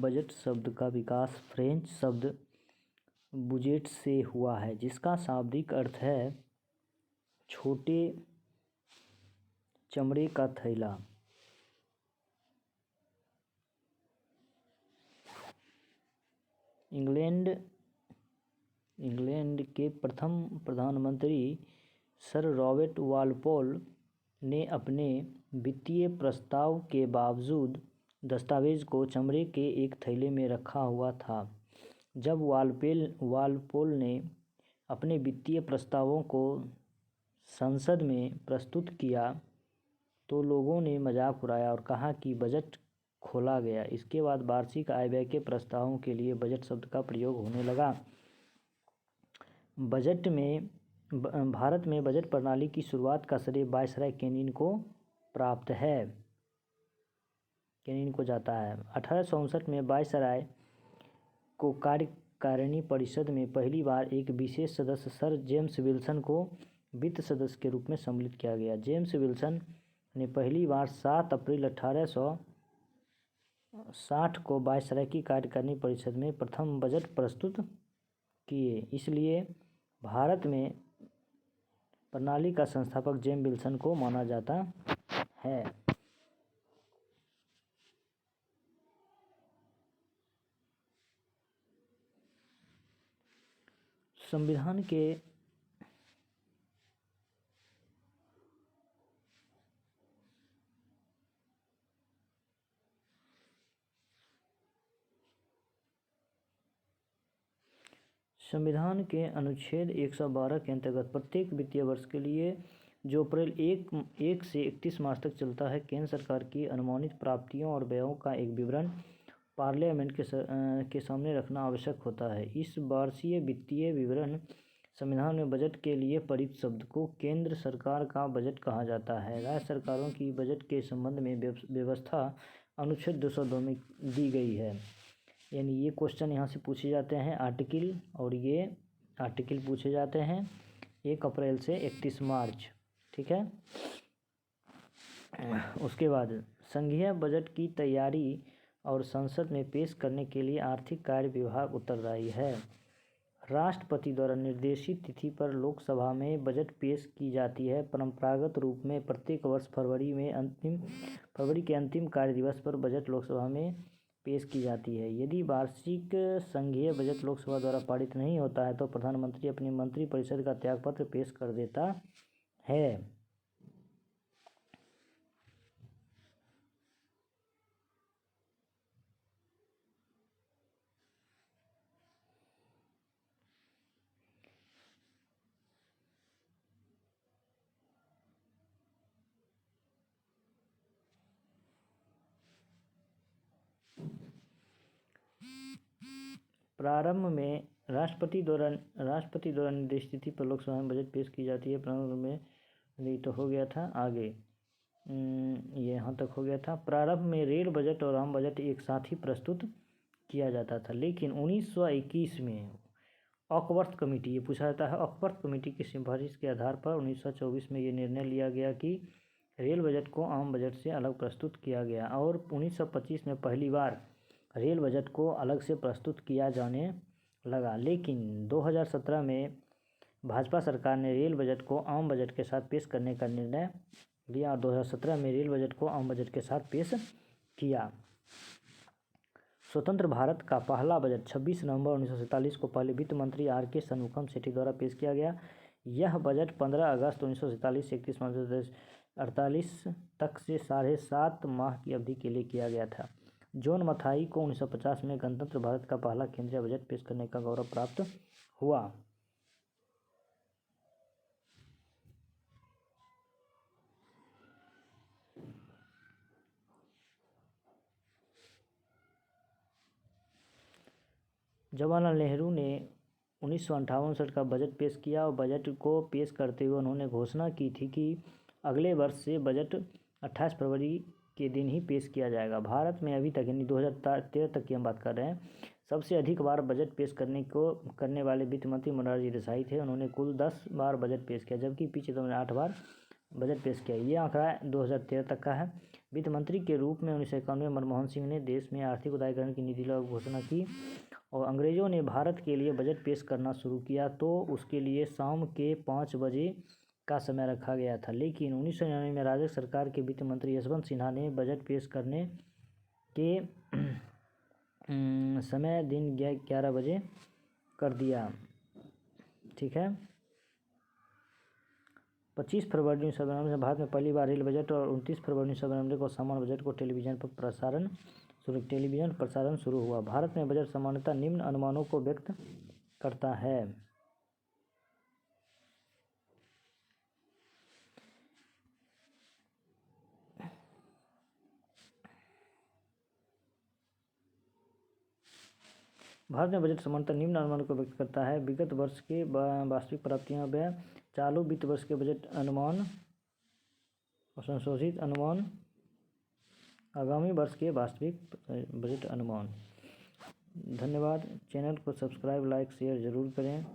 Budget शब्द का विकास French शब्द बुजेट से हुआ है, जिसका शाब्दिक अर्थ है छोटे चमड़े का थैला। इंग्लैंड के प्रथम प्रधानमंत्री सर रॉबर्ट वालपोल ने अपने वित्तीय प्रस्ताव के बावजूद दस्तावेज को चमड़े के एक थैले में रखा हुआ था। जब वालपोल ने अपने वित्तीय प्रस्तावों को संसद में प्रस्तुत किया तो लोगों ने मजाक उड़ाया और कहा कि बजट खोला गया। इसके बाद वार्षिक आय व्यय के प्रस्तावों के लिए बजट शब्द का प्रयोग होने लगा। भारत में बजट प्रणाली की शुरुआत का श्रेय वायसराय केनिन को प्राप्त है, केनिन को जाता है। 1864 में वायसराय को कार्यकारिणी परिषद में पहली बार एक विशेष सदस्य सर जेम्स विल्सन को वित्त सदस्य के रूप में सम्मिलित किया गया। जेम्स विल्सन ने पहली बार 7 अप्रैल 1860 को वायसराय की कार्यकारिणी परिषद में प्रथम बजट प्रस्तुत किए। इसलिए भारत में प्रणाली का संस्थापक जेम्स विल्सन को माना जाता है। संविधान के अनुच्छेद 112 के अंतर्गत प्रत्येक वित्तीय वर्ष के लिए जो अप्रैल 1 से 31 मार्च तक चलता है, केंद्र सरकार की अनुमानित प्राप्तियों और व्ययों का एक विवरण पार्लियामेंट के सामने रखना आवश्यक होता है। इस वर्षीय वित्तीय विवरण संविधान में बजट के लिए प्रयुक्त शब्द को केंद्र सरकार का बजट कहा जाता है। राज्य सरकारों की बजट के संबंध में व्यवस्था अनुच्छेद 202 में दी गई है। यानी ये क्वेश्चन यहाँ से पूछे जाते हैं आर्टिकल, और ये आर्टिकल पूछे जाते हैं 1 अप्रैल से 31 मार्च, ठीक है। उसके बाद संघीय बजट की तैयारी और संसद में पेश करने के लिए आर्थिक कार्य विभाग उत्तरदायी है। राष्ट्रपति द्वारा निर्देशित तिथि पर लोकसभा में बजट पेश की जाती है। परंपरागत रूप में प्रत्येक वर्ष फरवरी के अंतिम कार्य दिवस पर बजट लोकसभा में पेश की जाती है। यदि वार्षिक संघीय बजट लोकसभा द्वारा पारित नहीं होता है तो प्रधानमंत्री अपनी मंत्रिपरिषद का त्यागपत्र पेश कर देता है। प्रारंभ में राष्ट्रपति द्वारा निर्देशित तिथि पर लोकसभा में बजट पेश की जाती है। प्रारंभ में ये तो हो गया था, आगे ये यहाँ तक हो गया था। प्रारंभ में रेल बजट और आम बजट एक साथ ही प्रस्तुत किया जाता था, लेकिन 1921 में ऑकवर्थ कमेटी, ये पूछा जाता है, ऑकवर्थ कमेटी की सिफारिश के आधार पर 1924 में ये निर्णय लिया गया कि रेल बजट को आम बजट से अलग प्रस्तुत किया गया और 1925 में पहली बार रेल बजट को अलग से प्रस्तुत किया जाने लगा। लेकिन 2017 में भाजपा सरकार ने रेल बजट को आम बजट के साथ पेश करने का निर्णय लिया और 2017 में रेल बजट को आम बजट के साथ पेश किया। स्वतंत्र भारत का पहला बजट 26 नवंबर 1947 को पहले वित्त मंत्री R.K. शनमुखम सेठी द्वारा पेश किया गया। यह बजट 15 अगस्त 1947 से 31 मार्च 1948 तक से 7.5 माह की अवधि के लिए किया गया था। जॉन मथाई को 1950 में गणतंत्र भारत का पहला केंद्रीय बजट पेश करने का गौरव प्राप्त हुआ। जवाहरलाल नेहरू ने 1958 का बजट पेश किया और बजट को पेश करते हुए उन्होंने घोषणा की थी कि अगले वर्ष से बजट 28 फरवरी के दिन ही पेश किया जाएगा। भारत में अभी तक, यानी 2013 तक की हम बात कर रहे हैं, सबसे अधिक बार बजट पेश करने वाले वित्त मंत्री मोरारजी देसाई थे। उन्होंने कुल 10 बार बजट पेश किया, जबकि पीछे तो 8 बार बजट पेश किया। ये आंकड़ा 2013 तक का है। वित्त मंत्री के रूप में 1991 में मनमोहन सिंह ने देश में आर्थिक उदारीकरण की नीति की घोषणा की और अंग्रेज़ों ने भारत के लिए बजट पेश करना शुरू किया तो उसके लिए शाम के 5 बजे का समय रखा गया था। लेकिन 1999 में राजग सरकार के वित्त मंत्री यशवंत सिन्हा ने बजट पेश करने के समय दिन 11 बजे कर दिया। ठीक है। 25 फरवरी 1999 में भारत में पहली बार रेल बजट और 29 फरवरी 1999 को सामान्य बजट को टेलीविज़न प्रसारण शुरू हुआ। भारत में बजट सामान्यतः निम्न अनुमानों को व्यक्त करता है। भारत में बजट सामान्यतः निम्न अनुमानों को व्यक्त करता है। विगत वर्ष के वास्तविक प्राप्तियां व चालू वित्त वर्ष के बजट अनुमान और संशोधित अनुमान, आगामी वर्ष के वास्तविक बजट अनुमान। धन्यवाद। चैनल को सब्सक्राइब, लाइक, शेयर ज़रूर करें।